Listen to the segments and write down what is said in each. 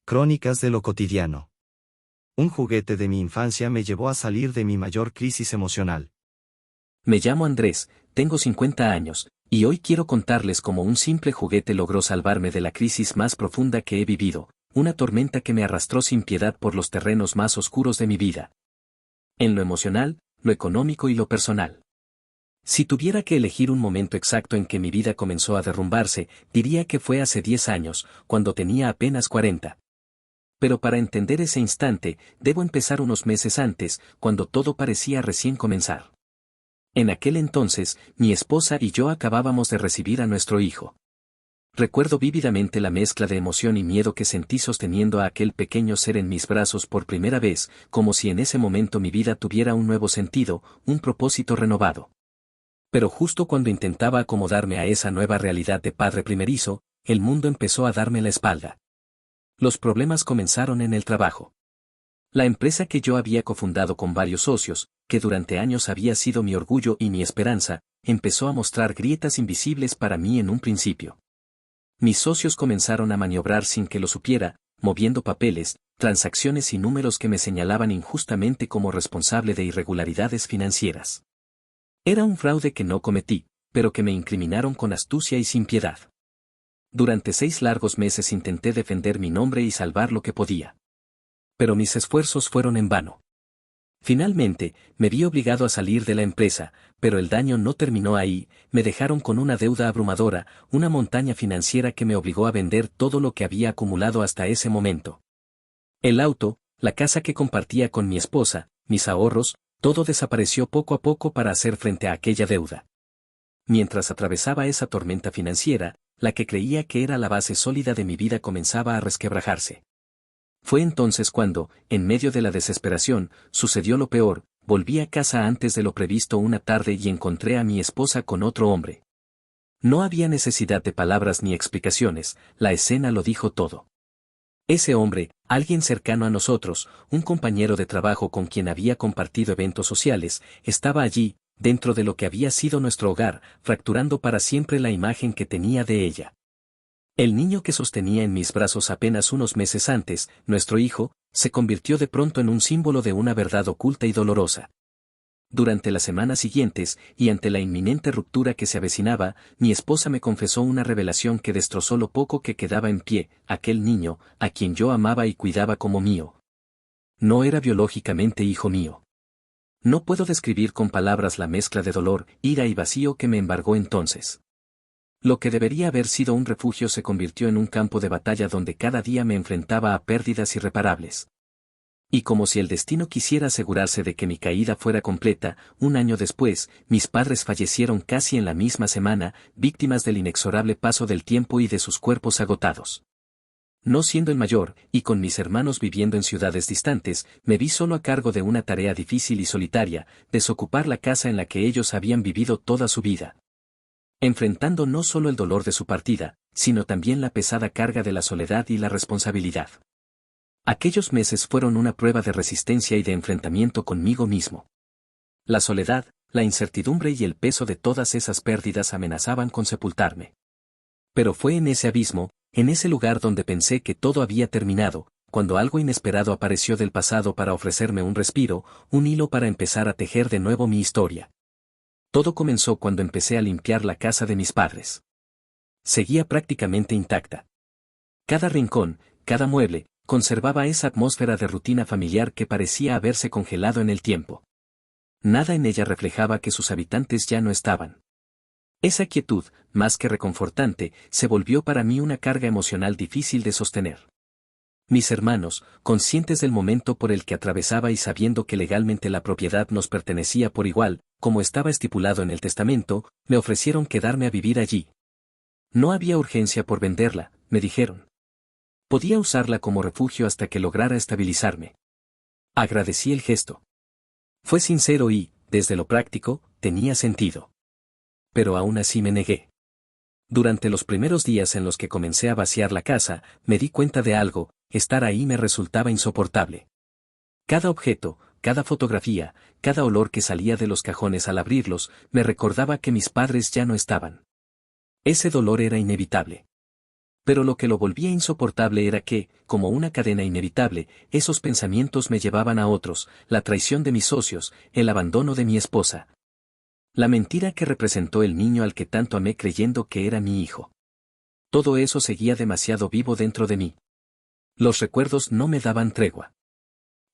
Crónicas de lo cotidiano. Un juguete de mi infancia me llevó a salir de mi mayor crisis emocional. Me llamo Andrés, tengo 50 años, y hoy quiero contarles cómo un simple juguete logró salvarme de la crisis más profunda que he vivido, una tormenta que me arrastró sin piedad por los terrenos más oscuros de mi vida. En lo emocional, lo económico y lo personal. Si tuviera que elegir un momento exacto en que mi vida comenzó a derrumbarse, diría que fue hace 10 años, cuando tenía apenas 40. Pero para entender ese instante, debo empezar unos meses antes, cuando todo parecía recién comenzar. En aquel entonces, mi esposa y yo acabábamos de recibir a nuestro hijo. Recuerdo vívidamente la mezcla de emoción y miedo que sentí sosteniendo a aquel pequeño ser en mis brazos por primera vez, como si en ese momento mi vida tuviera un nuevo sentido, un propósito renovado. Pero justo cuando intentaba acomodarme a esa nueva realidad de padre primerizo, el mundo empezó a darme la espalda. Los problemas comenzaron en el trabajo. La empresa que yo había cofundado con varios socios, que durante años había sido mi orgullo y mi esperanza, empezó a mostrar grietas invisibles para mí en un principio. Mis socios comenzaron a maniobrar sin que lo supiera, moviendo papeles, transacciones y números que me señalaban injustamente como responsable de irregularidades financieras. Era un fraude que no cometí, pero que me incriminaron con astucia y sin piedad. Durante 6 largos meses intenté defender mi nombre y salvar lo que podía. Pero mis esfuerzos fueron en vano. Finalmente, me vi obligado a salir de la empresa, pero el daño no terminó ahí, me dejaron con una deuda abrumadora, una montaña financiera que me obligó a vender todo lo que había acumulado hasta ese momento. El auto, la casa que compartía con mi esposa, mis ahorros, todo desapareció poco a poco para hacer frente a aquella deuda. Mientras atravesaba esa tormenta financiera, la que creía que era la base sólida de mi vida comenzaba a resquebrajarse. Fue entonces cuando, en medio de la desesperación, sucedió lo peor. Volví a casa antes de lo previsto una tarde y encontré a mi esposa con otro hombre. No había necesidad de palabras ni explicaciones, la escena lo dijo todo. Ese hombre, alguien cercano a nosotros, un compañero de trabajo con quien había compartido eventos sociales, estaba allí, dentro de lo que había sido nuestro hogar, fracturando para siempre la imagen que tenía de ella. El niño que sostenía en mis brazos apenas unos meses antes, nuestro hijo, se convirtió de pronto en un símbolo de una verdad oculta y dolorosa. Durante las semanas siguientes, y ante la inminente ruptura que se avecinaba, mi esposa me confesó una revelación que destrozó lo poco que quedaba en pie. Aquel niño, a quien yo amaba y cuidaba como mío, no era biológicamente hijo mío. No puedo describir con palabras la mezcla de dolor, ira y vacío que me embargó entonces. Lo que debería haber sido un refugio se convirtió en un campo de batalla donde cada día me enfrentaba a pérdidas irreparables. Y como si el destino quisiera asegurarse de que mi caída fuera completa, un año después, mis padres fallecieron casi en la misma semana, víctimas del inexorable paso del tiempo y de sus cuerpos agotados. No siendo el mayor, y con mis hermanos viviendo en ciudades distantes, me vi solo a cargo de una tarea difícil y solitaria, desocupar la casa en la que ellos habían vivido toda su vida. Enfrentando no solo el dolor de su partida, sino también la pesada carga de la soledad y la responsabilidad. Aquellos meses fueron una prueba de resistencia y de enfrentamiento conmigo mismo. La soledad, la incertidumbre y el peso de todas esas pérdidas amenazaban con sepultarme. Pero fue en ese abismo, en ese lugar donde pensé que todo había terminado, cuando algo inesperado apareció del pasado para ofrecerme un respiro, un hilo para empezar a tejer de nuevo mi historia. Todo comenzó cuando empecé a limpiar la casa de mis padres. Seguía prácticamente intacta. Cada rincón, cada mueble, conservaba esa atmósfera de rutina familiar que parecía haberse congelado en el tiempo. Nada en ella reflejaba que sus habitantes ya no estaban. Esa quietud, más que reconfortante, se volvió para mí una carga emocional difícil de sostener. Mis hermanos, conscientes del momento por el que atravesaba y sabiendo que legalmente la propiedad nos pertenecía por igual, como estaba estipulado en el testamento, me ofrecieron quedarme a vivir allí. No había urgencia por venderla, me dijeron. Podía usarla como refugio hasta que lograra estabilizarme. Agradecí el gesto. Fue sincero y, desde lo práctico, tenía sentido. Pero aún así me negué. Durante los primeros días en los que comencé a vaciar la casa, me di cuenta de algo: estar ahí me resultaba insoportable. Cada objeto, cada fotografía, cada olor que salía de los cajones al abrirlos, me recordaba que mis padres ya no estaban. Ese dolor era inevitable. Pero lo que lo volvía insoportable era que, como una cadena inevitable, esos pensamientos me llevaban a otros, la traición de mis socios, el abandono de mi esposa. La mentira que representó el niño al que tanto amé creyendo que era mi hijo. Todo eso seguía demasiado vivo dentro de mí. Los recuerdos no me daban tregua.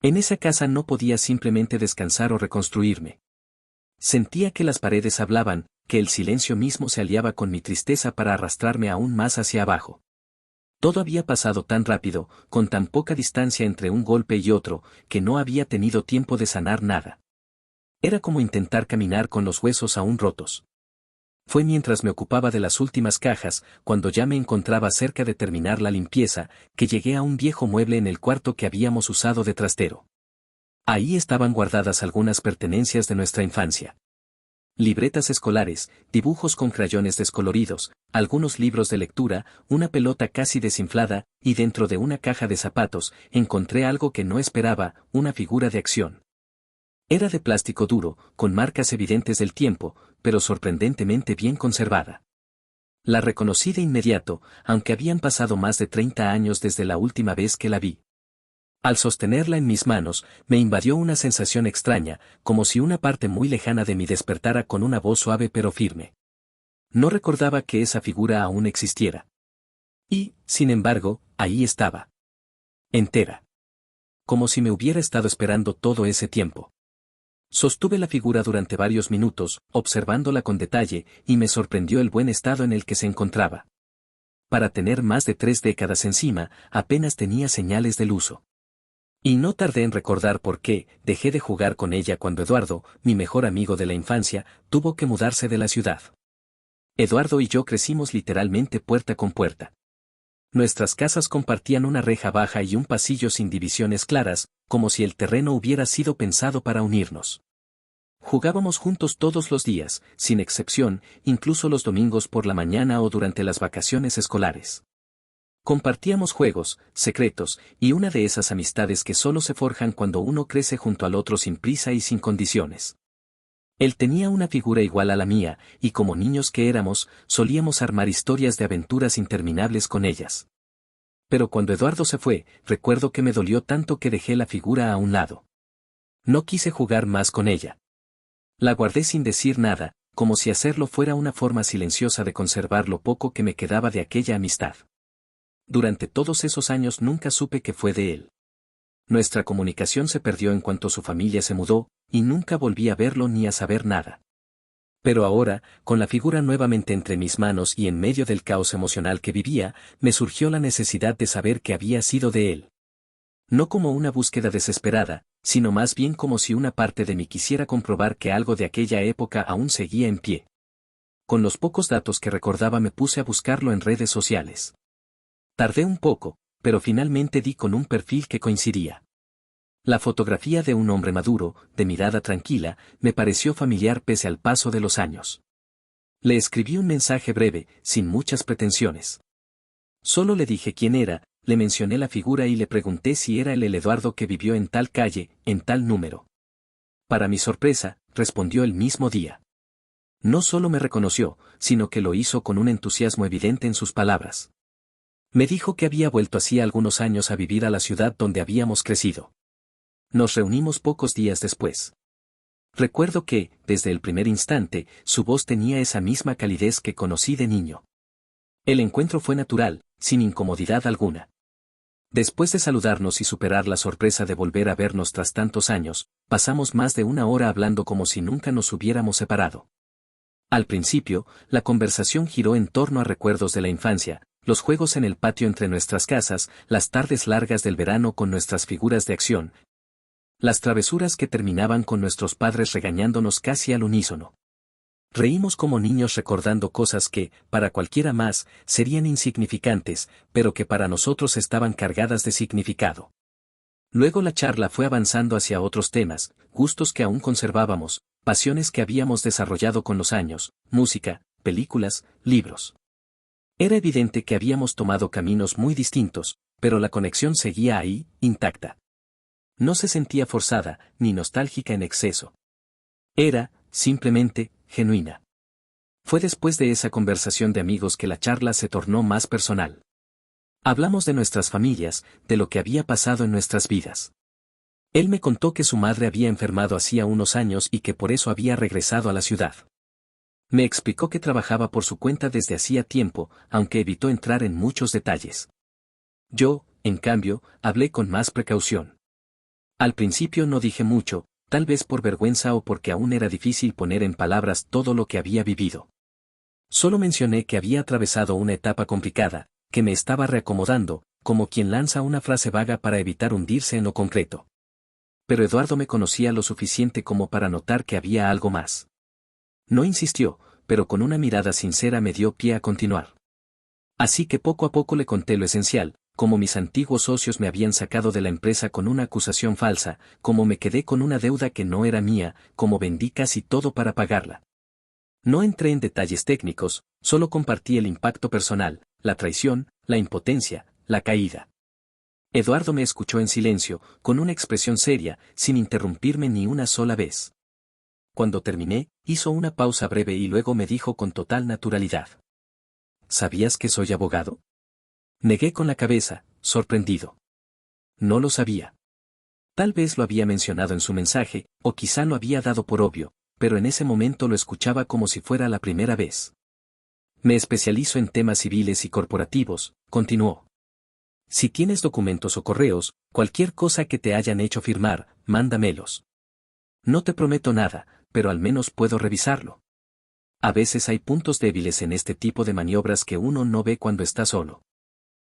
En esa casa no podía simplemente descansar o reconstruirme. Sentía que las paredes hablaban, que el silencio mismo se aliaba con mi tristeza para arrastrarme aún más hacia abajo. Todo había pasado tan rápido, con tan poca distancia entre un golpe y otro, que no había tenido tiempo de sanar nada. Era como intentar caminar con los huesos aún rotos. Fue mientras me ocupaba de las últimas cajas, cuando ya me encontraba cerca de terminar la limpieza, que llegué a un viejo mueble en el cuarto que habíamos usado de trastero. Ahí estaban guardadas algunas pertenencias de nuestra infancia. Libretas escolares, dibujos con crayones descoloridos, algunos libros de lectura, una pelota casi desinflada, y dentro de una caja de zapatos, encontré algo que no esperaba, una figura de acción. Era de plástico duro, con marcas evidentes del tiempo, pero sorprendentemente bien conservada. La reconocí de inmediato, aunque habían pasado más de 30 años desde la última vez que la vi. Al sostenerla en mis manos, me invadió una sensación extraña, como si una parte muy lejana de mí despertara con una voz suave pero firme. No recordaba que esa figura aún existiera. Y, sin embargo, ahí estaba. Entera. Como si me hubiera estado esperando todo ese tiempo. Sostuve la figura durante varios minutos, observándola con detalle, y me sorprendió el buen estado en el que se encontraba. Para tener más de 3 décadas encima, apenas tenía señales del uso. Y no tardé en recordar por qué dejé de jugar con ella cuando Eduardo, mi mejor amigo de la infancia, tuvo que mudarse de la ciudad. Eduardo y yo crecimos literalmente puerta con puerta. Nuestras casas compartían una reja baja y un pasillo sin divisiones claras, como si el terreno hubiera sido pensado para unirnos. Jugábamos juntos todos los días, sin excepción, incluso los domingos por la mañana o durante las vacaciones escolares. Compartíamos juegos, secretos, y una de esas amistades que solo se forjan cuando uno crece junto al otro sin prisa y sin condiciones. Él tenía una figura igual a la mía, y como niños que éramos, solíamos armar historias de aventuras interminables con ellas. Pero cuando Eduardo se fue, recuerdo que me dolió tanto que dejé la figura a un lado. No quise jugar más con ella. La guardé sin decir nada, como si hacerlo fuera una forma silenciosa de conservar lo poco que me quedaba de aquella amistad. Durante todos esos años nunca supe qué fue de él. Nuestra comunicación se perdió en cuanto su familia se mudó, y nunca volví a verlo ni a saber nada. Pero ahora, con la figura nuevamente entre mis manos y en medio del caos emocional que vivía, me surgió la necesidad de saber qué había sido de él. No como una búsqueda desesperada, sino más bien como si una parte de mí quisiera comprobar que algo de aquella época aún seguía en pie. Con los pocos datos que recordaba me puse a buscarlo en redes sociales. Tardé un poco, pero finalmente di con un perfil que coincidía. La fotografía de un hombre maduro, de mirada tranquila, me pareció familiar pese al paso de los años. Le escribí un mensaje breve, sin muchas pretensiones. Solo le dije quién era, le mencioné la figura y le pregunté si era el Eduardo que vivió en tal calle, en tal número. Para mi sorpresa, respondió el mismo día. No solo me reconoció, sino que lo hizo con un entusiasmo evidente en sus palabras. Me dijo que había vuelto hacía algunos años a vivir a la ciudad donde habíamos crecido. Nos reunimos pocos días después. Recuerdo que, desde el primer instante, su voz tenía esa misma calidez que conocí de niño. El encuentro fue natural, sin incomodidad alguna. Después de saludarnos y superar la sorpresa de volver a vernos tras tantos años, pasamos más de una hora hablando como si nunca nos hubiéramos separado. Al principio, la conversación giró en torno a recuerdos de la infancia, los juegos en el patio entre nuestras casas, las tardes largas del verano con nuestras figuras de acción, las travesuras que terminaban con nuestros padres regañándonos casi al unísono. Reímos como niños recordando cosas que, para cualquiera más, serían insignificantes, pero que para nosotros estaban cargadas de significado. Luego la charla fue avanzando hacia otros temas, gustos que aún conservábamos, pasiones que habíamos desarrollado con los años, música, películas, libros. Era evidente que habíamos tomado caminos muy distintos, pero la conexión seguía ahí, intacta. No se sentía forzada, ni nostálgica en exceso. Era, simplemente, genuina. Fue después de esa conversación de amigos que la charla se tornó más personal. Hablamos de nuestras familias, de lo que había pasado en nuestras vidas. Él me contó que su madre había enfermado hacía unos años y que por eso había regresado a la ciudad. Me explicó que trabajaba por su cuenta desde hacía tiempo, aunque evitó entrar en muchos detalles. Yo, en cambio, hablé con más precaución. Al principio no dije mucho, tal vez por vergüenza o porque aún era difícil poner en palabras todo lo que había vivido. Solo mencioné que había atravesado una etapa complicada, que me estaba reacomodando, como quien lanza una frase vaga para evitar hundirse en lo concreto. Pero Eduardo me conocía lo suficiente como para notar que había algo más. No insistió, pero con una mirada sincera me dio pie a continuar. Así que poco a poco le conté lo esencial, cómo mis antiguos socios me habían sacado de la empresa con una acusación falsa, cómo me quedé con una deuda que no era mía, cómo vendí casi todo para pagarla. No entré en detalles técnicos, solo compartí el impacto personal, la traición, la impotencia, la caída. Eduardo me escuchó en silencio, con una expresión seria, sin interrumpirme ni una sola vez. Cuando terminé, hizo una pausa breve y luego me dijo con total naturalidad: ¿Sabías que soy abogado? Negué con la cabeza, sorprendido. No lo sabía. Tal vez lo había mencionado en su mensaje, o quizá lo había dado por obvio, pero en ese momento lo escuchaba como si fuera la primera vez. Me especializo en temas civiles y corporativos, continuó. Si tienes documentos o correos, cualquier cosa que te hayan hecho firmar, mándamelos. No te prometo nada, pero al menos puedo revisarlo. A veces hay puntos débiles en este tipo de maniobras que uno no ve cuando está solo.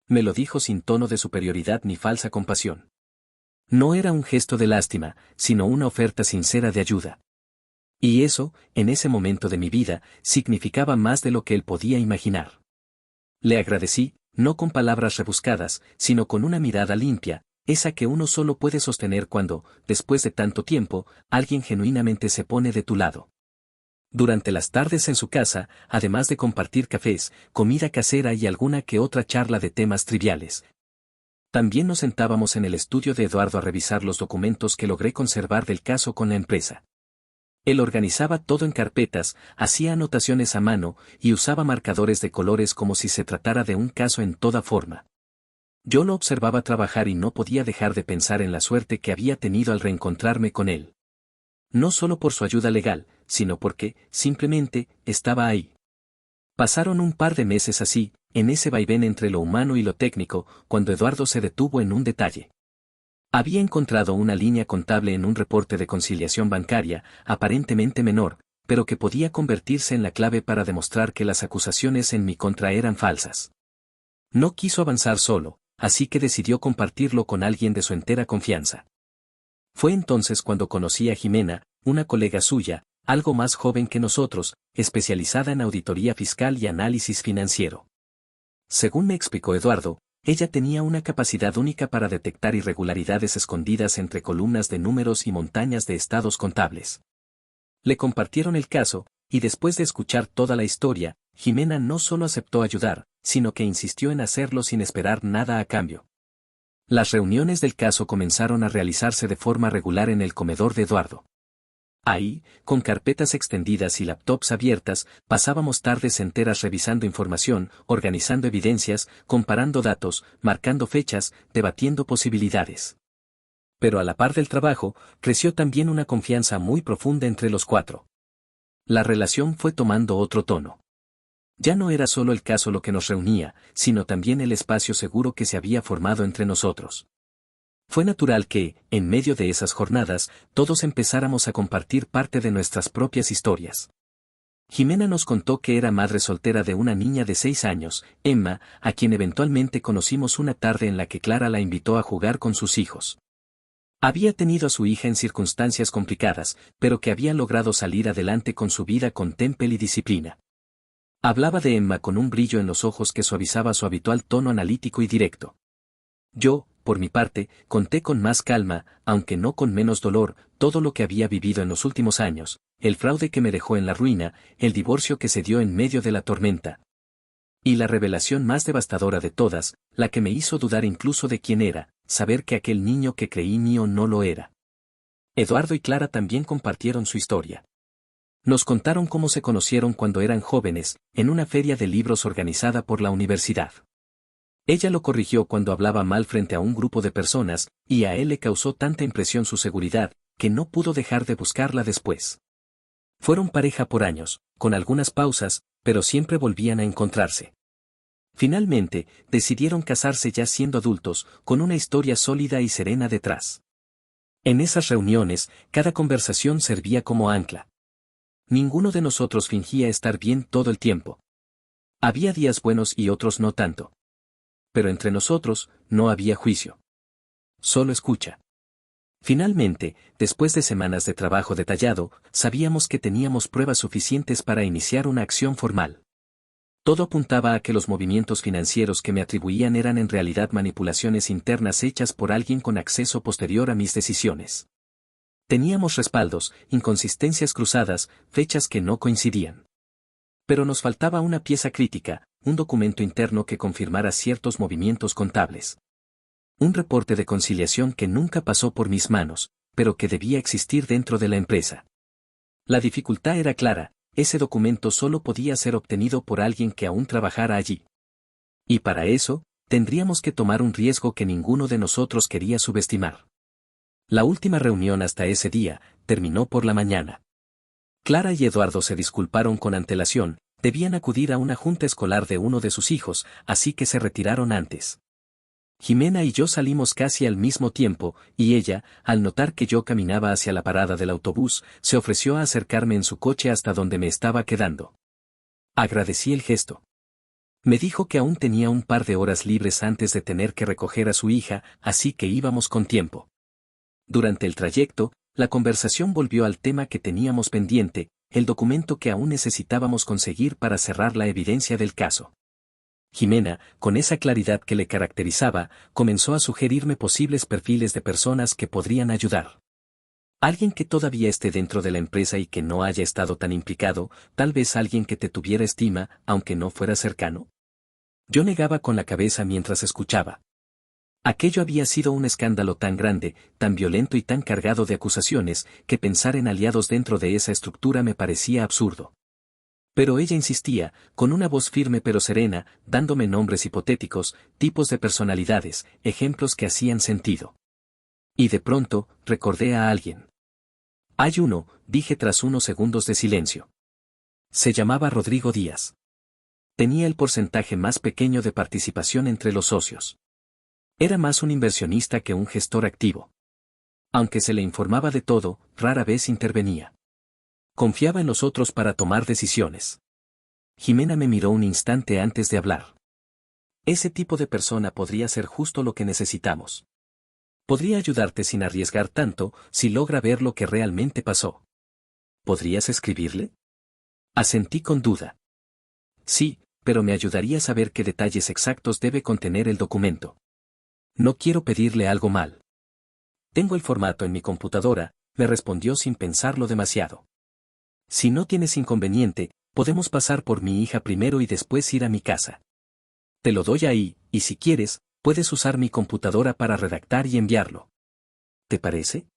Me lo dijo sin tono de superioridad ni falsa compasión. No era un gesto de lástima, sino una oferta sincera de ayuda. Y eso, en ese momento de mi vida, significaba más de lo que él podía imaginar. Le agradecí, no con palabras rebuscadas, sino con una mirada limpia, esa que uno solo puede sostener cuando, después de tanto tiempo, alguien genuinamente se pone de tu lado. Durante las tardes en su casa, además de compartir cafés, comida casera y alguna que otra charla de temas triviales, también nos sentábamos en el estudio de Eduardo a revisar los documentos que logré conservar del caso con la empresa. Él organizaba todo en carpetas, hacía anotaciones a mano y usaba marcadores de colores como si se tratara de un caso en toda forma. Yo lo observaba trabajar y no podía dejar de pensar en la suerte que había tenido al reencontrarme con él. No solo por su ayuda legal, sino porque, simplemente, estaba ahí. Pasaron un par de meses así, en ese vaivén entre lo humano y lo técnico, cuando Eduardo se detuvo en un detalle. Había encontrado una línea contable en un reporte de conciliación bancaria, aparentemente menor, pero que podía convertirse en la clave para demostrar que las acusaciones en mi contra eran falsas. No quiso avanzar solo, así que decidió compartirlo con alguien de su entera confianza. Fue entonces cuando conocí a Jimena, una colega suya, algo más joven que nosotros, especializada en auditoría fiscal y análisis financiero. Según me explicó Eduardo, ella tenía una capacidad única para detectar irregularidades escondidas entre columnas de números y montañas de estados contables. Le compartieron el caso, y después de escuchar toda la historia, Jimena no solo aceptó ayudar, sino que insistió en hacerlo sin esperar nada a cambio. Las reuniones del caso comenzaron a realizarse de forma regular en el comedor de Eduardo. Ahí, con carpetas extendidas y laptops abiertas, pasábamos tardes enteras revisando información, organizando evidencias, comparando datos, marcando fechas, debatiendo posibilidades. Pero a la par del trabajo, creció también una confianza muy profunda entre los cuatro. La relación fue tomando otro tono. Ya no era solo el caso lo que nos reunía, sino también el espacio seguro que se había formado entre nosotros. Fue natural que, en medio de esas jornadas, todos empezáramos a compartir parte de nuestras propias historias. Jimena nos contó que era madre soltera de una niña de 6 años, Emma, a quien eventualmente conocimos una tarde en la que Clara la invitó a jugar con sus hijos. Había tenido a su hija en circunstancias complicadas, pero que había logrado salir adelante con su vida con temple y disciplina. Hablaba de Emma con un brillo en los ojos que suavizaba su habitual tono analítico y directo. Yo, por mi parte, conté con más calma, aunque no con menos dolor, todo lo que había vivido en los últimos años, el fraude que me dejó en la ruina, el divorcio que se dio en medio de la tormenta. Y la revelación más devastadora de todas, la que me hizo dudar incluso de quién era, saber que aquel niño que creí mío no lo era. Eduardo y Clara también compartieron su historia. Nos contaron cómo se conocieron cuando eran jóvenes, en una feria de libros organizada por la universidad. Ella lo corrigió cuando hablaba mal frente a un grupo de personas, y a él le causó tanta impresión su seguridad, que no pudo dejar de buscarla después. Fueron pareja por años, con algunas pausas, pero siempre volvían a encontrarse. Finalmente, decidieron casarse ya siendo adultos, con una historia sólida y serena detrás. En esas reuniones, cada conversación servía como ancla. Ninguno de nosotros fingía estar bien todo el tiempo. Había días buenos y otros no tanto. Pero entre nosotros, no había juicio. Solo escucha. Finalmente, después de semanas de trabajo detallado, sabíamos que teníamos pruebas suficientes para iniciar una acción formal. Todo apuntaba a que los movimientos financieros que me atribuían eran en realidad manipulaciones internas hechas por alguien con acceso posterior a mis decisiones. Teníamos respaldos, inconsistencias cruzadas, fechas que no coincidían. Pero nos faltaba una pieza crítica, un documento interno que confirmara ciertos movimientos contables. Un reporte de conciliación que nunca pasó por mis manos, pero que debía existir dentro de la empresa. La dificultad era clara, ese documento solo podía ser obtenido por alguien que aún trabajara allí. Y para eso, tendríamos que tomar un riesgo que ninguno de nosotros quería subestimar. La última reunión hasta ese día, terminó por la mañana. Clara y Eduardo se disculparon con antelación, debían acudir a una junta escolar de uno de sus hijos, así que se retiraron antes. Jimena y yo salimos casi al mismo tiempo, y ella, al notar que yo caminaba hacia la parada del autobús, se ofreció a acercarme en su coche hasta donde me estaba quedando. Agradecí el gesto. Me dijo que aún tenía un par de horas libres antes de tener que recoger a su hija, así que íbamos con tiempo. Durante el trayecto, la conversación volvió al tema que teníamos pendiente, el documento que aún necesitábamos conseguir para cerrar la evidencia del caso. Jimena, con esa claridad que le caracterizaba, comenzó a sugerirme posibles perfiles de personas que podrían ayudar. Alguien que todavía esté dentro de la empresa y que no haya estado tan implicado, tal vez alguien que te tuviera estima, aunque no fuera cercano. Yo negaba con la cabeza mientras escuchaba. Aquello había sido un escándalo tan grande, tan violento y tan cargado de acusaciones, que pensar en aliados dentro de esa estructura me parecía absurdo. Pero ella insistía, con una voz firme pero serena, dándome nombres hipotéticos, tipos de personalidades, ejemplos que hacían sentido. Y de pronto, recordé a alguien. Hay uno, dije tras unos segundos de silencio. Se llamaba Rodrigo Díaz. Tenía el porcentaje más pequeño de participación entre los socios. Era más un inversionista que un gestor activo. Aunque se le informaba de todo, rara vez intervenía. Confiaba en los otros para tomar decisiones. Jimena me miró un instante antes de hablar. Ese tipo de persona podría ser justo lo que necesitamos. Podría ayudarte sin arriesgar tanto, si logra ver lo que realmente pasó. ¿Podrías escribirle? Asentí con duda. Sí, pero me ayudaría a saber qué detalles exactos debe contener el documento. No quiero pedirle algo mal. Tengo el formato en mi computadora, me respondió sin pensarlo demasiado. Si no tienes inconveniente, podemos pasar por mi hija primero y después ir a mi casa. Te lo doy ahí, y si quieres, puedes usar mi computadora para redactar y enviarlo. ¿Te parece?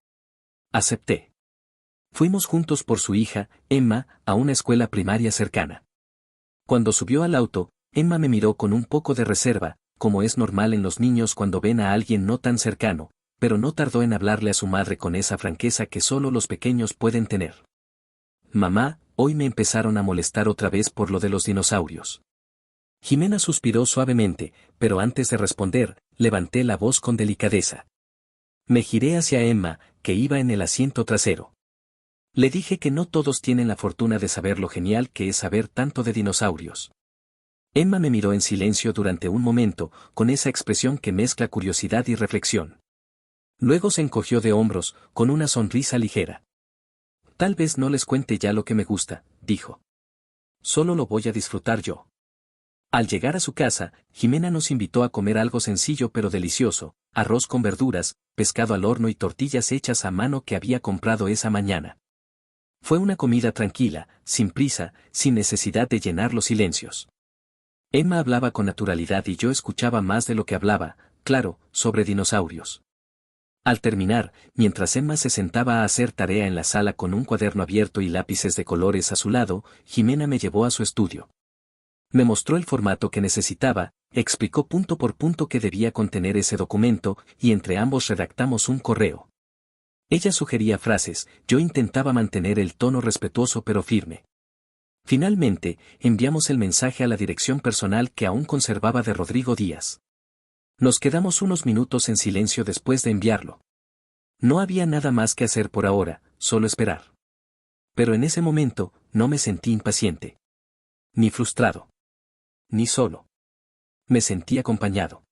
Acepté. Fuimos juntos por su hija, Emma, a una escuela primaria cercana. Cuando subió al auto, Emma me miró con un poco de reserva, como es normal en los niños cuando ven a alguien no tan cercano, pero no tardó en hablarle a su madre con esa franqueza que solo los pequeños pueden tener. Mamá, hoy me empezaron a molestar otra vez por lo de los dinosaurios. Jimena suspiró suavemente, pero antes de responder, levanté la voz con delicadeza. Me giré hacia Emma, que iba en el asiento trasero. Le dije que no todos tienen la fortuna de saber lo genial que es saber tanto de dinosaurios. Emma me miró en silencio durante un momento, con esa expresión que mezcla curiosidad y reflexión. Luego se encogió de hombros, con una sonrisa ligera. Tal vez no les cuente ya lo que me gusta, dijo. Solo lo voy a disfrutar yo. Al llegar a su casa, Jimena nos invitó a comer algo sencillo pero delicioso, arroz con verduras, pescado al horno y tortillas hechas a mano que había comprado esa mañana. Fue una comida tranquila, sin prisa, sin necesidad de llenar los silencios. Emma hablaba con naturalidad y yo escuchaba más de lo que hablaba, claro, sobre dinosaurios. Al terminar, mientras Emma se sentaba a hacer tarea en la sala con un cuaderno abierto y lápices de colores a su lado, Jimena me llevó a su estudio. Me mostró el formato que necesitaba, explicó punto por punto qué debía contener ese documento, y entre ambos redactamos un correo. Ella sugería frases, yo intentaba mantener el tono respetuoso pero firme. Finalmente, enviamos el mensaje a la dirección personal que aún conservaba de Rodrigo Díaz. Nos quedamos unos minutos en silencio después de enviarlo. No había nada más que hacer por ahora, solo esperar. Pero en ese momento, no me sentí impaciente. Ni frustrado. Ni solo. Me sentí acompañado.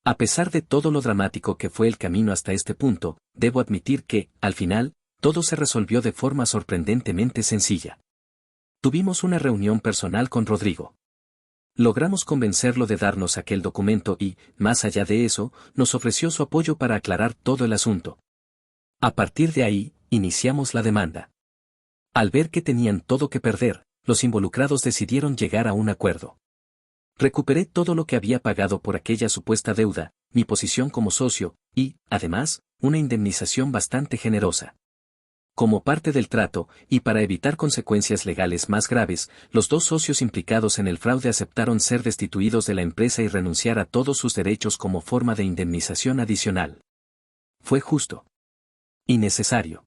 A pesar de todo lo dramático que fue el camino hasta este punto, debo admitir que, al final, todo se resolvió de forma sorprendentemente sencilla. Tuvimos una reunión personal con Rodrigo. Logramos convencerlo de darnos aquel documento y, más allá de eso, nos ofreció su apoyo para aclarar todo el asunto. A partir de ahí, iniciamos la demanda. Al ver que tenían todo que perder, los involucrados decidieron llegar a un acuerdo. Recuperé todo lo que había pagado por aquella supuesta deuda, mi posición como socio, y, además, una indemnización bastante generosa. Como parte del trato, y para evitar consecuencias legales más graves, los dos socios implicados en el fraude aceptaron ser destituidos de la empresa y renunciar a todos sus derechos como forma de indemnización adicional. Fue justo. Y necesario.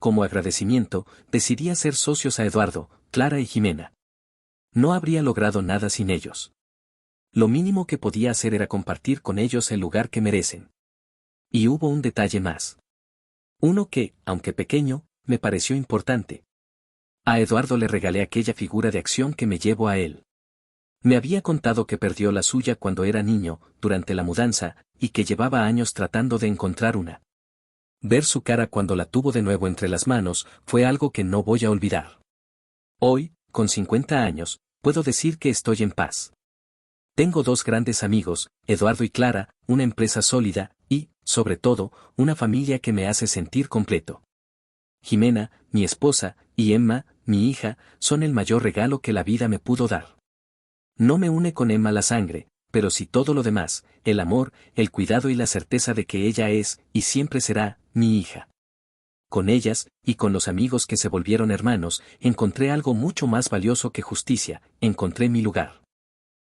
Como agradecimiento, decidí hacer socios a Eduardo, Clara y Jimena. No habría logrado nada sin ellos. Lo mínimo que podía hacer era compartir con ellos el lugar que merecen. Y hubo un detalle más. Uno que, aunque pequeño, me pareció importante. A Eduardo le regalé aquella figura de acción que me llevo a él. Me había contado que perdió la suya cuando era niño, durante la mudanza, y que llevaba años tratando de encontrar una. Ver su cara cuando la tuvo de nuevo entre las manos, fue algo que no voy a olvidar. Hoy, con 50 años, puedo decir que estoy en paz. Tengo dos grandes amigos, Eduardo y Clara, una empresa sólida, y, sobre todo, una familia que me hace sentir completo. Jimena, mi esposa, y Emma, mi hija, son el mayor regalo que la vida me pudo dar. No me une con Emma la sangre, pero sí todo lo demás, el amor, el cuidado y la certeza de que ella es, y siempre será, mi hija. Con ellas, y con los amigos que se volvieron hermanos, encontré algo mucho más valioso que justicia, encontré mi lugar.